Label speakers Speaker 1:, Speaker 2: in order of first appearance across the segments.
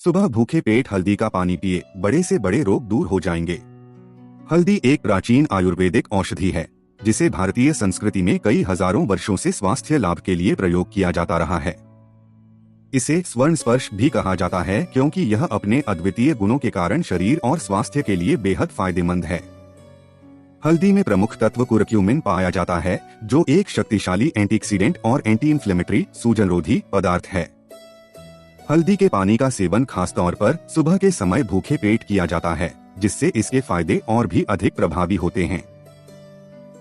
Speaker 1: सुबह भूखे पेट हल्दी का पानी पिए, बड़े से बड़े रोग दूर हो जाएंगे। हल्दी एक प्राचीन आयुर्वेदिक औषधि है जिसे भारतीय संस्कृति में कई हजारों वर्षों से स्वास्थ्य लाभ के लिए प्रयोग किया जाता रहा है। इसे स्वर्ण स्पर्श भी कहा जाता है क्योंकि यह अपने अद्वितीय गुणों के कारण शरीर और स्वास्थ्य के लिए बेहद फायदेमंद है। हल्दी में प्रमुख तत्व कुरक्यूमिन पाया जाता है जो एक शक्तिशाली एंटीऑक्सीडेंट और एंटी इंफ्लेमेटरी सूजनरोधी पदार्थ है। हल्दी के पानी का सेवन खासतौर पर सुबह के समय भूखे पेट किया जाता है जिससे इसके फायदे और भी अधिक प्रभावी होते हैं।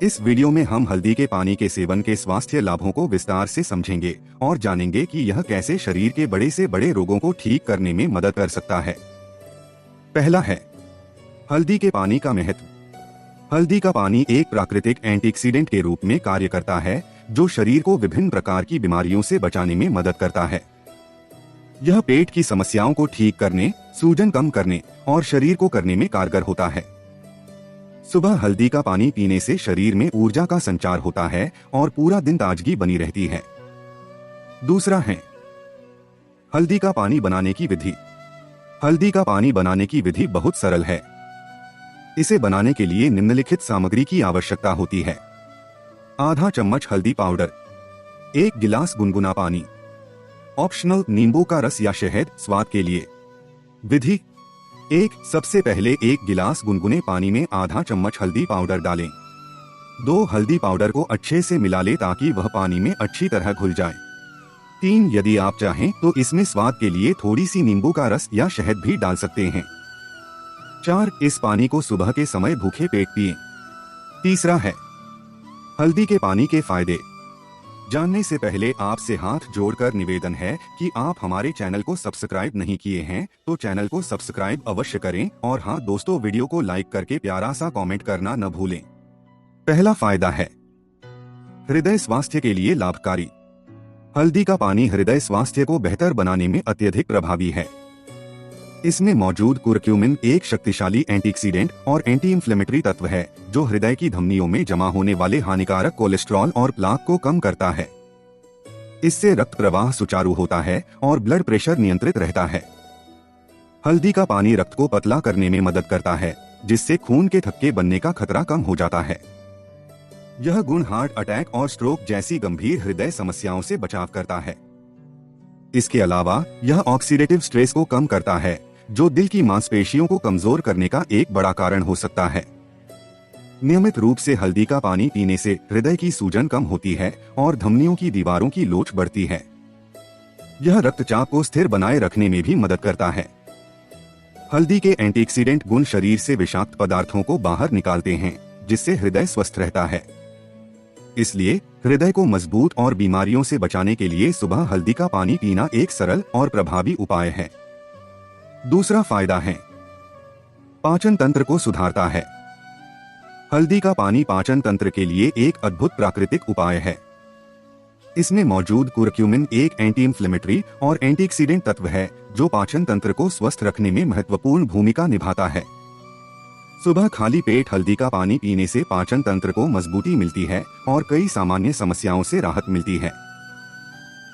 Speaker 1: इस वीडियो में हम हल्दी के पानी के सेवन के स्वास्थ्य लाभों को विस्तार से समझेंगे और जानेंगे कि यह कैसे शरीर के बड़े से बड़े रोगों को ठीक करने में मदद कर सकता है। पहला है हल्दी के पानी का महत्व। हल्दी का पानी एक प्राकृतिक एंटीऑक्सीडेंट के रूप में कार्य करता है जो शरीर को विभिन्न प्रकार की बीमारियों से बचाने में मदद करता है। यह पेट की समस्याओं को ठीक करने, सूजन कम करने और शरीर को करने में कारगर होता है। सुबह हल्दी का पानी पीने से शरीर में ऊर्जा का संचार होता है और पूरा दिन ताजगी बनी रहती है। दूसरा है हल्दी का पानी बनाने की विधि। हल्दी का पानी बनाने की विधि बहुत सरल है। इसे बनाने के लिए निम्नलिखित सामग्री की आवश्यकता होती है। आधा चम्मच हल्दी पाउडर, 1 गिलास गुनगुना पानी, ऑप्शनल नींबू का रस या शहद स्वाद के लिए। विधि 1, सबसे पहले 1 गिलास गुनगुने पानी में आधा चम्मच हल्दी पाउडर डालें। 2, हल्दी पाउडर को अच्छे से मिला लें ताकि वह पानी में अच्छी तरह घुल जाए। 3, यदि आप चाहें तो इसमें स्वाद के लिए थोड़ी सी नींबू का रस या शहद भी डाल सकते हैं। 4, इस पानी को सुबह के समय भूखे पेट पिएं। तीसरा है हल्दी के पानी के फायदे। जानने से पहले आपसे हाथ जोड़कर निवेदन है कि आप हमारे चैनल को सब्सक्राइब नहीं किए हैं तो चैनल को सब्सक्राइब अवश्य करें और हाँ दोस्तों, वीडियो को लाइक करके प्यारा सा कमेंट करना न भूलें। पहला फायदा है हृदय स्वास्थ्य के लिए लाभकारी। हल्दी का पानी हृदय स्वास्थ्य को बेहतर बनाने में अत्यधिक प्रभावी है। इसमें मौजूद कुरक्यूमिन एक शक्तिशाली एंटीऑक्सीडेंट और एंटी इंफ्लेमेटरी तत्व है जो हृदय की धमनियों में जमा होने वाले हानिकारक कोलेस्ट्रॉल और प्लाक को कम करता है। इससे रक्त प्रवाह सुचारू होता है और ब्लड प्रेशर नियंत्रित रहता है। हल्दी का पानी रक्त को पतला करने में मदद करता है जिससे खून के थक्के बनने का खतरा कम हो जाता है। यह गुण हार्ट अटैक और स्ट्रोक जैसी गंभीर हृदय समस्याओं से बचाव करता है। इसके अलावा यह ऑक्सीडेटिव स्ट्रेस को कम करता है जो दिल की मांसपेशियों को कमजोर करने का एक बड़ा कारण हो सकता है। नियमित रूप से हल्दी का पानी पीने से हृदय की सूजन कम होती है और धमनियों की दीवारों की लोच बढ़ती है। यह रक्तचाप को स्थिर बनाए रखने में भी मदद करता है। हल्दी के एंटीऑक्सीडेंट गुण शरीर से विषाक्त पदार्थों को बाहर निकालते हैं जिससे हृदय स्वस्थ रहता है। इसलिए हृदय को मजबूत और बीमारियों से बचाने के लिए सुबह हल्दी का पानी पीना एक सरल और प्रभावी उपाय है। दूसरा फायदा है पाचन तंत्र को सुधारता है। हल्दी का पानी पाचन तंत्र के लिए एक अद्भुत प्राकृतिक उपाय है। इसमें मौजूद कुरक्यूमिन एक एंटी इंफ्लेमेटरी और एंटीऑक्सीडेंट तत्व है जो पाचन तंत्र को स्वस्थ रखने में महत्वपूर्ण भूमिका निभाता है। सुबह खाली पेट हल्दी का पानी पीने से पाचन तंत्र को मजबूती मिलती है और कई सामान्य समस्याओं से राहत मिलती है।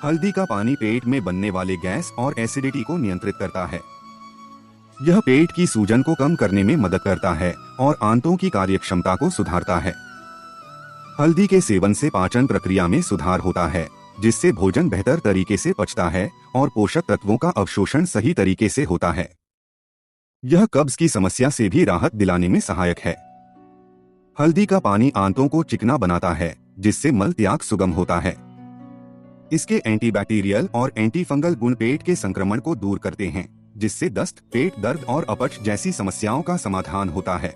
Speaker 1: हल्दी का पानी पेट में बनने वाले गैस और एसिडिटी को नियंत्रित करता है। यह पेट की सूजन को कम करने में मदद करता है और आंतों की कार्यक्षमता को सुधारता है। हल्दी के सेवन से पाचन प्रक्रिया में सुधार होता है जिससे भोजन बेहतर तरीके से पचता है और पोषक तत्वों का अवशोषण सही तरीके से होता है। यह कब्ज की समस्या से भी राहत दिलाने में सहायक है। हल्दी का पानी आंतों को चिकना बनाता है जिससे मल त्याग सुगम होता है। इसके एंटीबैक्टीरियल और एंटीफंगल गुण पेट के संक्रमण को दूर करते हैं जिससे दस्त, पेट दर्द और अपच जैसी समस्याओं का समाधान होता है।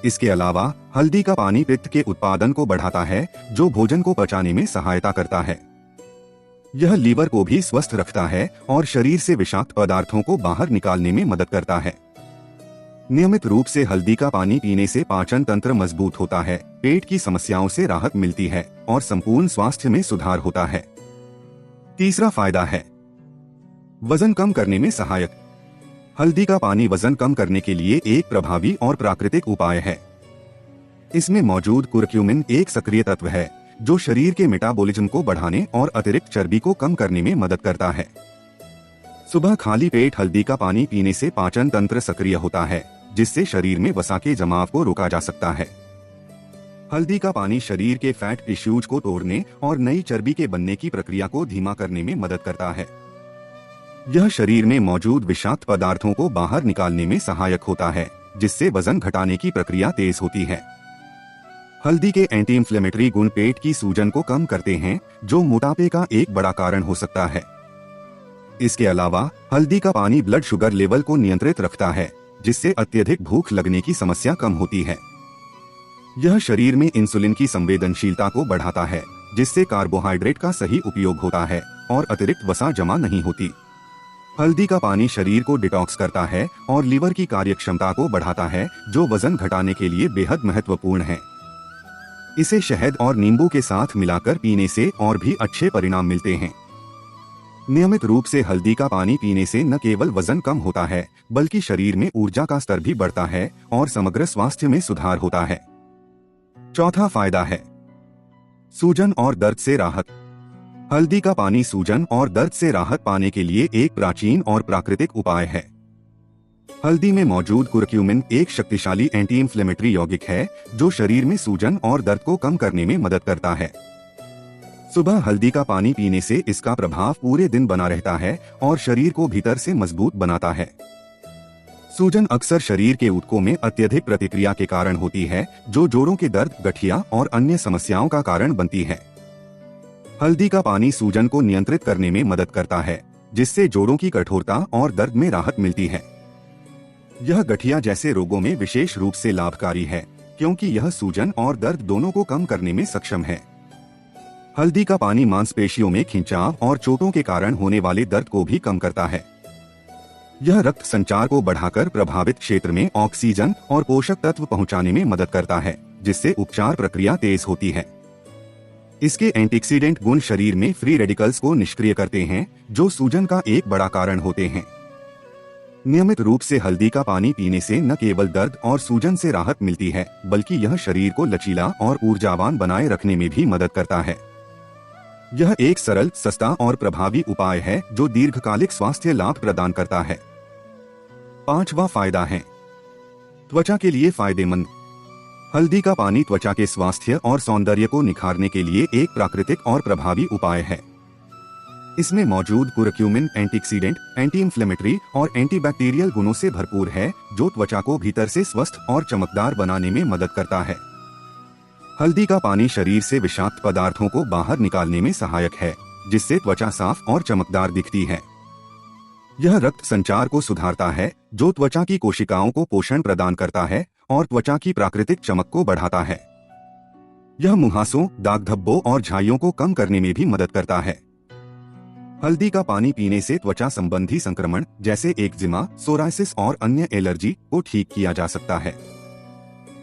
Speaker 1: इसके अलावा हल्दी का पानी पित्त के उत्पादन को बढ़ाता है जो भोजन को पचाने में सहायता करता है। यह लीवर को भी स्वस्थ रखता है और शरीर से विषाक्त पदार्थों को बाहर निकालने में मदद करता है। नियमित रूप से हल्दी का पानी पीने से पाचन तंत्र मजबूत होता है, पेट की समस्याओं से राहत मिलती है और संपूर्ण स्वास्थ्य में सुधार होता है। तीसरा फायदा है वजन कम करने में सहायक। हल्दी का पानी वजन कम करने के लिए एक प्रभावी और प्राकृतिक उपाय है। इसमें मौजूद कुरक्यूमिन एक सक्रिय तत्व है जो शरीर के मेटाबॉलिज्म को बढ़ाने और अतिरिक्त चर्बी को कम करने में मदद करता है। सुबह खाली पेट हल्दी का पानी पीने से पाचन तंत्र सक्रिय होता है, जिससे शरीर में वसा के जमाव को रोका जा सकता है। हल्दी का पानी शरीर के फैट टिश्यूज को तोड़ने और नई चर्बी के बनने की प्रक्रिया को धीमा करने में मदद करता है। यह शरीर में मौजूद विषाक्त पदार्थों को बाहर निकालने में सहायक होता है, जिससे वजन घटाने की प्रक्रिया तेज होती है। हल्दी के एंटी इंफ्लेमेटरी गुण पेट की सूजन को कम करते हैं, जो मोटापे का एक बड़ा कारण हो सकता है। इसके अलावा हल्दी का पानी ब्लड शुगर लेवल को नियंत्रित रखता है, जिससे अत्यधिक भूख लगने की समस्या कम होती है। यह शरीर में इंसुलिन की संवेदनशीलता को बढ़ाता है, जिससे कार्बोहाइड्रेट का सही उपयोग होता है और अतिरिक्त वसा जमा नहीं होती। हल्दी का पानी शरीर को डिटॉक्स करता है और लीवर की कार्यक्षमता को बढ़ाता है, जो वजन घटाने के लिए बेहद महत्वपूर्ण है। इसे शहद और नींबू के साथ मिलाकर पीने से और भी अच्छे परिणाम मिलते हैं। नियमित रूप से हल्दी का पानी पीने से न केवल वजन कम होता है, बल्कि शरीर में ऊर्जा का स्तर भी बढ़ता है और समग्र स्वास्थ्य में सुधार होता है। चौथा फायदा है सूजन और दर्द से राहत। हल्दी का पानी सूजन और दर्द से राहत पाने के लिए एक प्राचीन और प्राकृतिक उपाय है। हल्दी में मौजूद कुरक्यूमिन एक शक्तिशाली एंटी इंफ्लेमेटरी यौगिक है, जो शरीर में सूजन और दर्द को कम करने में मदद करता है। सुबह हल्दी का पानी पीने से इसका प्रभाव पूरे दिन बना रहता है और शरीर को भीतर से मजबूत बनाता है। सूजन अक्सर शरीर के ऊतकों में अत्यधिक प्रतिक्रिया के कारण होती है, जो जोड़ों के दर्द, गठिया और अन्य समस्याओं का कारण बनती है। हल्दी का पानी सूजन को नियंत्रित करने में मदद करता है, जिससे जोड़ों की कठोरता और दर्द में राहत मिलती है। यह गठिया जैसे रोगों में विशेष रूप से लाभकारी है, क्योंकि यह सूजन और दर्द दोनों को कम करने में सक्षम है। हल्दी का पानी मांसपेशियों में खिंचाव और चोटों के कारण होने वाले दर्द को भी कम करता है। यह रक्त संचार को बढ़ाकर प्रभावित क्षेत्र में ऑक्सीजन और पोषक तत्व पहुंचाने में मदद करता है, जिससे उपचार प्रक्रिया तेज होती है। इसके एंटीऑक्सीडेंट गुण शरीर में फ्री रेडिकल्स को निष्क्रिय करते हैं, जो सूजन का एक बड़ा कारण होते हैं। नियमित रूप से हल्दी का पानी पीने से न केवल दर्द और सूजन से राहत मिलती है, बल्कि यह शरीर को लचीला और ऊर्जावान बनाए रखने में भी मदद करता है। यह एक सरल, सस्ता और प्रभावी उपाय है, जो दीर्घकालिक स्वास्थ्य लाभ प्रदान करता है। पांचवा फायदा है त्वचा के लिए फायदेमंद। हल्दी का पानी त्वचा के स्वास्थ्य और सौंदर्य को निखारने के लिए एक प्राकृतिक और प्रभावी उपाय है। इसमें मौजूद कुरक्यूमिन एंटीऑक्सीडेंट, एंटी इंफ्लेमेटरी और एंटीबैक्टीरियल गुणों से भरपूर है, जो त्वचा को भीतर से स्वस्थ और चमकदार बनाने में मदद करता है। हल्दी का पानी शरीर से विषाक्त पदार्थों को बाहर निकालने में सहायक है, जिससे त्वचा साफ और चमकदार दिखती है। यह रक्त संचार को सुधारता है, जो त्वचा की कोशिकाओं को पोषण प्रदान करता है और त्वचा की प्राकृतिक चमक को बढ़ाता है। यह मुहासों, दाग धब्बों और झाइयों को कम करने में भी मदद करता है। हल्दी का पानी पीने से त्वचा संबंधी संक्रमण जैसे एक्जिमा, सोरायसिस और अन्य एलर्जी को ठीक किया जा सकता है।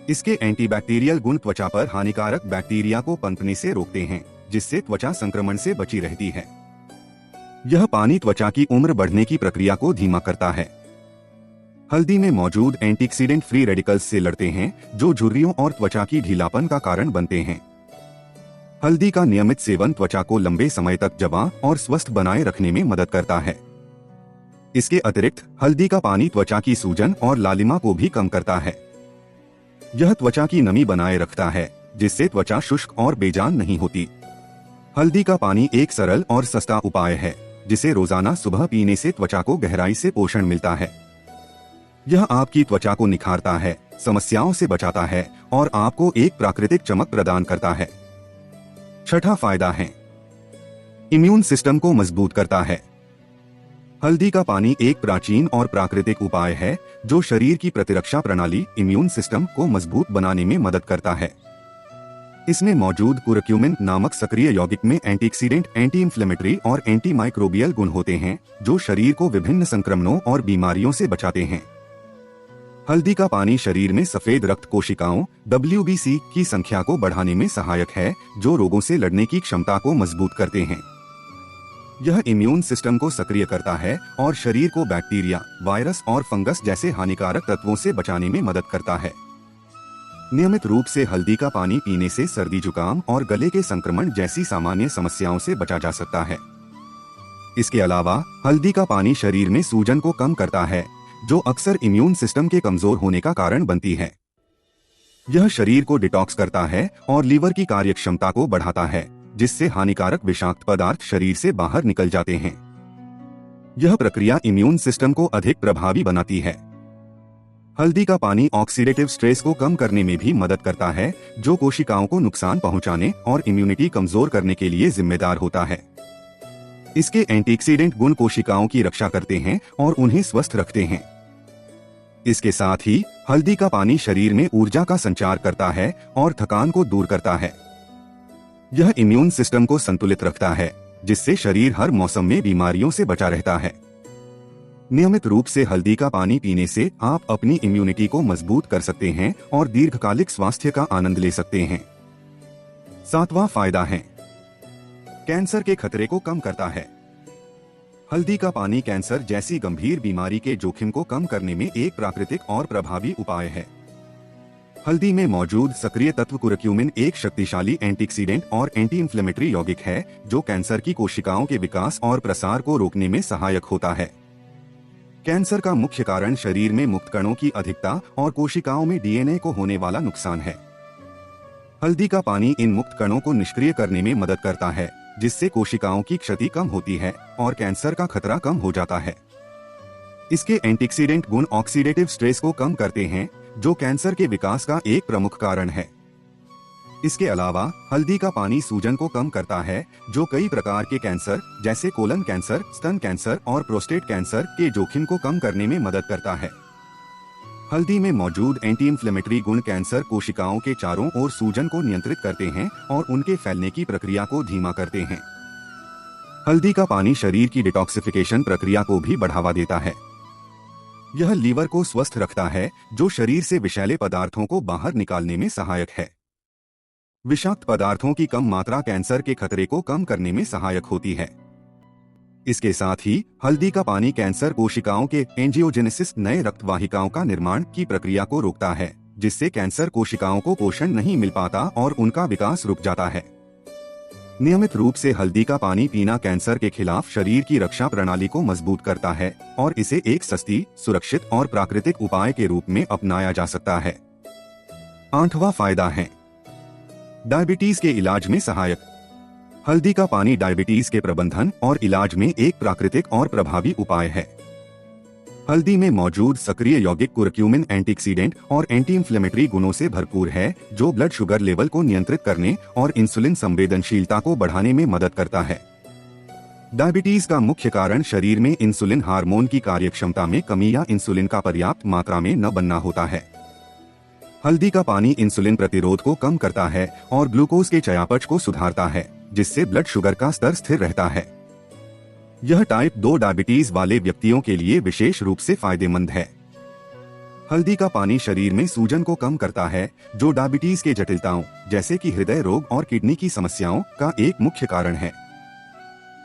Speaker 1: इसके एंटीबैक्टीरियल गुण त्वचा पर हानिकारक बैक्टीरिया को पनपने से रोकते हैं, जिससे त्वचा संक्रमण से बची रहती है। यह पानी त्वचा की उम्र बढ़ने की प्रक्रिया को धीमा करता है। हल्दी में मौजूद एंटीऑक्सीडेंट फ्री रेडिकल्स से लड़ते हैं, जो झुर्रियों और त्वचा की ढीलापन का कारण बनते हैं। हल्दी का नियमित सेवन त्वचा को लंबे समय तक जमा और स्वस्थ बनाए रखने में मदद करता है। इसके अतिरिक्त हल्दी का पानी त्वचा की सूजन और लालिमा को भी कम करता है। यह त्वचा की नमी बनाए रखता है, जिससे त्वचा शुष्क और बेजान नहीं होती। हल्दी का पानी एक सरल और सस्ता उपाय है, जिसे रोजाना सुबह पीने से त्वचा को गहराई से पोषण मिलता है। यह आपकी त्वचा को निखारता है, समस्याओं से बचाता है और आपको एक प्राकृतिक चमक प्रदान करता है। छठा फायदा है इम्यून सिस्टम को मजबूत करता है। हल्दी का पानी एक प्राचीन और प्राकृतिक उपाय है, जो शरीर की प्रतिरक्षा प्रणाली इम्यून सिस्टम को मजबूत बनाने में मदद करता है। इसमें मौजूद कुरक्यूमिन नामक सक्रिय यौगिक में एंटीऑक्सीडेंट, एंटी इंफ्लेमेटरी और एंटी माइक्रोबियल गुण होते हैं, जो शरीर को विभिन्न संक्रमणों और बीमारियों से बचाते हैं। हल्दी का पानी शरीर में सफेद रक्त कोशिकाओं WBC की संख्या को बढ़ाने में सहायक है, जो रोगों से लड़ने की क्षमता को मजबूत करते हैं। यह इम्यून सिस्टम को सक्रिय करता है और शरीर को बैक्टीरिया, वायरस और फंगस जैसे हानिकारक तत्वों से बचाने में मदद करता है। नियमित रूप से हल्दी का पानी पीने से सर्दी, जुकाम और गले के संक्रमण जैसी सामान्य समस्याओं से बचा जा सकता है। इसके अलावा हल्दी का पानी शरीर में सूजन को कम करता है, जो अक्सर इम्यून सिस्टम के कमजोर होने का कारण बनती है। यह शरीर को डिटॉक्स करता है और लीवर की कार्यक्षमता को बढ़ाता है, जिससे हानिकारक विषाक्त पदार्थ शरीर से बाहर निकल जाते हैं। यह प्रक्रिया इम्यून सिस्टम को अधिक प्रभावी बनाती है। हल्दी का पानी ऑक्सीडेटिव स्ट्रेस को कम करने में भी मदद करता है, जो कोशिकाओं को नुकसान पहुंचाने और इम्यूनिटी कमजोर करने के लिए जिम्मेदार होता है। इसके एंटीऑक्सीडेंट गुण कोशिकाओं की रक्षा करते हैं और उन्हें स्वस्थ रखते हैं। इसके साथ ही हल्दी का पानी शरीर में ऊर्जा का संचार करता है और थकान को दूर करता है। यह इम्यून सिस्टम को संतुलित रखता है, जिससे शरीर हर मौसम में बीमारियों से बचा रहता है। नियमित रूप से हल्दी का पानी पीने से आप अपनी इम्यूनिटी को मजबूत कर सकते हैं और दीर्घकालिक स्वास्थ्य का आनंद ले सकते हैं। 7वां फायदा है, कैंसर के खतरे को कम करता है। हल्दी का पानी कैंसर जैसी गंभीर बीमारी के जोखिम को कम करने में एक प्राकृतिक और प्रभावी उपाय है। हल्दी में मौजूद सक्रिय तत्व कुरक्यूमिन एक शक्तिशाली एंटीऑक्सीडेंट और एंटी इंफ्लेमेटरी यौगिक है, जो कैंसर की कोशिकाओं के विकास और प्रसार को रोकने में सहायक होता है। कैंसर का मुख्य कारण शरीर में मुक्त कणों की अधिकता और कोशिकाओं में डीएनए को होने वाला नुकसान है। हल्दी का पानी इन मुक्त कणों को निष्क्रिय करने में मदद करता है, जिससे कोशिकाओं की क्षति कम होती है और कैंसर का खतरा कम हो जाता है। इसके एंटीऑक्सीडेंट गुण ऑक्सीडेटिव स्ट्रेस को कम करते हैं, जो कैंसर के विकास का एक प्रमुख कारण है। इसके अलावा हल्दी का पानी सूजन को कम करता है, जो कई प्रकार के कैंसर जैसे कोलन कैंसर, स्तन कैंसर और प्रोस्टेट कैंसर के जोखिम को कम करने में मदद करता है। हल्दी में मौजूद एंटी इंफ्लेमेटरी गुण कैंसर कोशिकाओं के चारों ओर सूजन को नियंत्रित करते हैं और उनके फैलने की प्रक्रिया को धीमा करते हैं। हल्दी का पानी शरीर की डिटॉक्सिफिकेशन प्रक्रिया को भी बढ़ावा देता है। यह लीवर को स्वस्थ रखता है, जो शरीर से विषैले पदार्थों को बाहर निकालने में सहायक है। विषाक्त पदार्थों की कम मात्रा कैंसर के खतरे को कम करने में सहायक होती है। इसके साथ ही हल्दी का पानी कैंसर कोशिकाओं के एंजियोजेनेसिस नए रक्त वाहिकाओं का निर्माण की प्रक्रिया को रोकता है, जिससे कैंसर कोशिकाओं को पोषण नहीं मिल पाता और उनका विकास रुक जाता है। नियमित रूप से हल्दी का पानी पीना कैंसर के खिलाफ शरीर की रक्षा प्रणाली को मजबूत करता है और इसे एक सस्ती, सुरक्षित और प्राकृतिक उपाय के रूप में अपनाया जा सकता है। 8वां फायदा है, डायबिटीज के इलाज में सहायक। हल्दी का पानी डायबिटीज के प्रबंधन और इलाज में एक प्राकृतिक और प्रभावी उपाय है। हल्दी में मौजूद सक्रिय यौगिक कुरक्यूमिन एंटीऑक्सीडेंट और एंटी इंफ्लेमेटरी गुणों से भरपूर है, जो ब्लड शुगर लेवल को नियंत्रित करने और इंसुलिन संवेदनशीलता को बढ़ाने में मदद करता है। डायबिटीज का मुख्य कारण शरीर में इंसुलिन हार्मोन की कार्यक्षमता में कमी या इंसुलिन का पर्याप्त मात्रा में न बनना होता है। हल्दी का पानी इंसुलिन प्रतिरोध को कम करता है और ग्लूकोज के चयापचय को सुधारता है, जिससे ब्लड शुगर का स्तर स्थिर रहता है। यह टाइप 2 डायबिटीज वाले व्यक्तियों के लिए विशेष रूप से फायदेमंद है। हल्दी का पानी शरीर में सूजन को कम करता है, जो डायबिटीज के जटिलताओं जैसे कि हृदय रोग और किडनी की समस्याओं का एक मुख्य कारण है।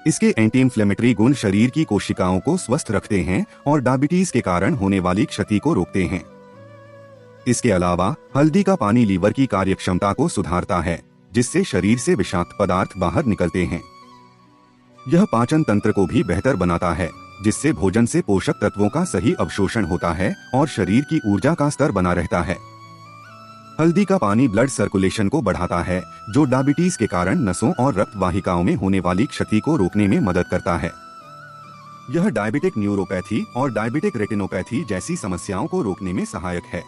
Speaker 1: इसके एंटी इंफ्लेमेटरी गुण शरीर की कोशिकाओं को स्वस्थ रखते हैं और डायबिटीज के कारण होने वाली क्षति को रोकते हैं। इसके अलावा हल्दी का पानी लीवर की कार्यक्षमता को सुधारता है, जिससे शरीर से विषाक्त पदार्थ बाहर निकलते हैं। यह पाचन तंत्र को भी बेहतर बनाता है, जिससे भोजन से पोषक तत्वों का सही अवशोषण होता है और शरीर की ऊर्जा का स्तर बना रहता है। हल्दी का पानी ब्लड सर्कुलेशन को बढ़ाता है, जो डायबिटीज के कारण नसों और रक्त वाहिकाओं में होने वाली क्षति को रोकने में मदद करता है। यह डायबिटिक न्यूरोपैथी और डायबिटिक रेटिनोपैथी जैसी समस्याओं को रोकने में सहायक है।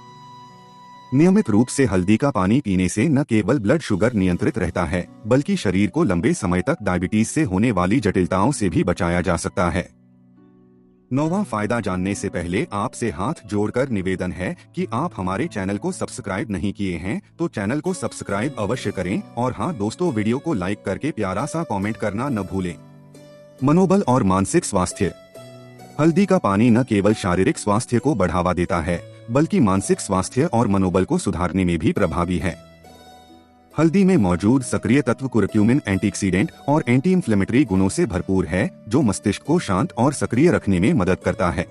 Speaker 1: नियमित रूप से हल्दी का पानी पीने से न केवल ब्लड शुगर नियंत्रित रहता है, बल्कि शरीर को लंबे समय तक डायबिटीज से होने वाली जटिलताओं से भी बचाया जा सकता है। 9वां फायदा जानने से पहले आपसे हाथ जोड़कर निवेदन है कि आप हमारे चैनल को सब्सक्राइब नहीं किए हैं तो चैनल को सब्सक्राइब अवश्य करें और हाँ दोस्तों, वीडियो को लाइक करके प्यारा सा कमेंट करना न भूलें। मनोबल और मानसिक स्वास्थ्य। हल्दी का पानी न केवल शारीरिक स्वास्थ्य को बढ़ावा देता है, बल्कि मानसिक स्वास्थ्य और मनोबल को सुधारने में भी प्रभावी है। हल्दी में मौजूद सक्रिय तत्व कुरक्यूमिन एंटीऑक्सीडेंट और एंटी इंफ्लेमेटरी गुणों से भरपूर है, जो मस्तिष्क को शांत और सक्रिय रखने में मदद करता है।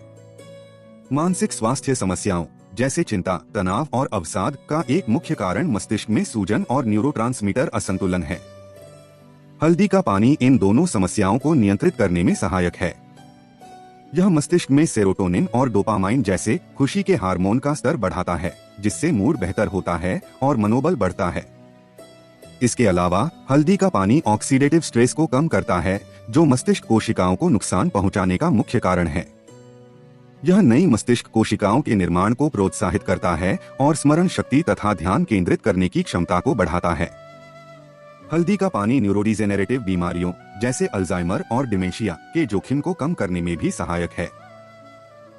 Speaker 1: मानसिक स्वास्थ्य समस्याओं जैसे चिंता, तनाव और अवसाद का एक मुख्य कारण मस्तिष्क में सूजन और न्यूरोट्रांसमीटर असंतुलन है। हल्दी का पानी इन दोनों समस्याओं को नियंत्रित करने में सहायक है। यह मस्तिष्क में सेरोटोनिन और डोपामाइन जैसे खुशी के हार्मोन का स्तर बढ़ाता है, जिससे मूड बेहतर होता है और मनोबल बढ़ता है। इसके अलावा हल्दी का पानी ऑक्सीडेटिव स्ट्रेस को कम करता है, जो मस्तिष्क कोशिकाओं को नुकसान पहुंचाने का मुख्य कारण है। यह नई मस्तिष्क कोशिकाओं के निर्माण को प्रोत्साहित करता है और स्मरण शक्ति तथा ध्यान केंद्रित करने की क्षमता को बढ़ाता है। हल्दी का पानी न्यूरोडिजेनरेटिव बीमारियों जैसे अल्जाइमर और डिमेंशिया के जोखिम को कम करने में भी सहायक है।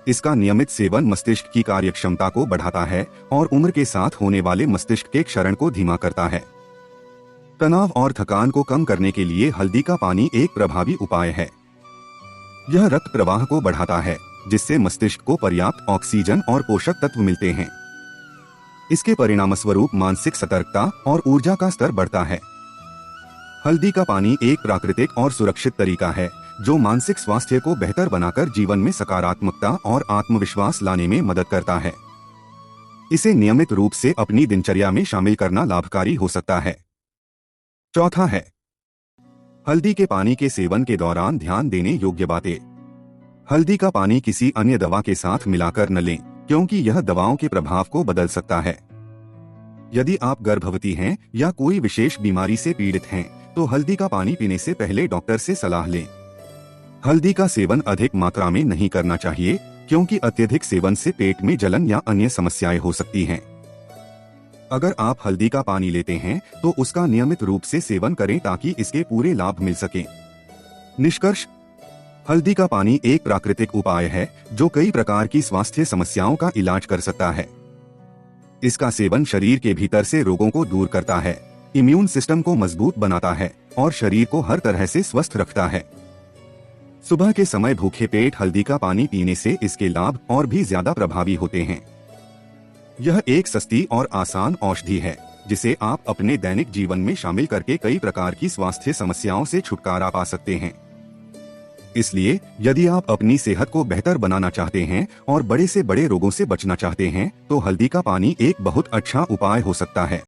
Speaker 1: इसका नियमित सेवन मस्तिष्क की कार्यक्षमता को बढ़ाता है और उम्र के साथ होने वाले मस्तिष्क के क्षरण को धीमा करता है। तनाव और थकान को कम करने के लिए हल्दी का पानी एक प्रभावी उपाय है। यह रक्त प्रवाह को बढ़ाता है, जिससे मस्तिष्क को पर्याप्त ऑक्सीजन और पोषक तत्व मिलते हैं। इसके परिणामस्वरूप मानसिक सतर्कता और ऊर्जा का स्तर बढ़ता है। हल्दी का पानी एक प्राकृतिक और सुरक्षित तरीका है जो मानसिक स्वास्थ्य को बेहतर बनाकर जीवन में सकारात्मकता और आत्मविश्वास लाने में मदद करता है। इसे नियमित रूप से अपनी दिनचर्या में शामिल करना लाभकारी हो सकता है। चौथा है, हल्दी के पानी के सेवन के दौरान ध्यान देने योग्य बातें। हल्दी का पानी किसी अन्य दवा के साथ मिलाकर न लें, क्योंकि यह दवाओं के प्रभाव को बदल सकता है। यदि आप गर्भवती हैं या कोई विशेष बीमारी से पीड़ित हैं, तो हल्दी का पानी पीने से पहले डॉक्टर से सलाह लें। हल्दी का सेवन अधिक मात्रा में नहीं करना चाहिए, क्योंकि अत्यधिक सेवन से पेट में जलन या अन्य समस्याएं हो सकती हैं। अगर आप हल्दी का पानी लेते हैं तो उसका नियमित रूप से सेवन करें ताकि इसके पूरे लाभ मिल सकें। निष्कर्ष, हल्दी का पानी एक प्राकृतिक उपाय है जो कई प्रकार की स्वास्थ्य समस्याओं का इलाज कर सकता है। इसका सेवन शरीर के भीतर से रोगों को दूर करता है, इम्यून सिस्टम को मजबूत बनाता है और शरीर को हर तरह से स्वस्थ रखता है। सुबह के समय भूखे पेट हल्दी का पानी पीने से इसके लाभ और भी ज्यादा प्रभावी होते हैं। यह एक सस्ती और आसान औषधि है जिसे आप अपने दैनिक जीवन में शामिल करके कई प्रकार की स्वास्थ्य समस्याओं से छुटकारा पा सकते हैं। इसलिए यदि आप अपनी सेहत को बेहतर बनाना चाहते हैं और बड़े से बड़े रोगों से बचना चाहते हैं, तो हल्दी का पानी एक बहुत अच्छा उपाय हो सकता है।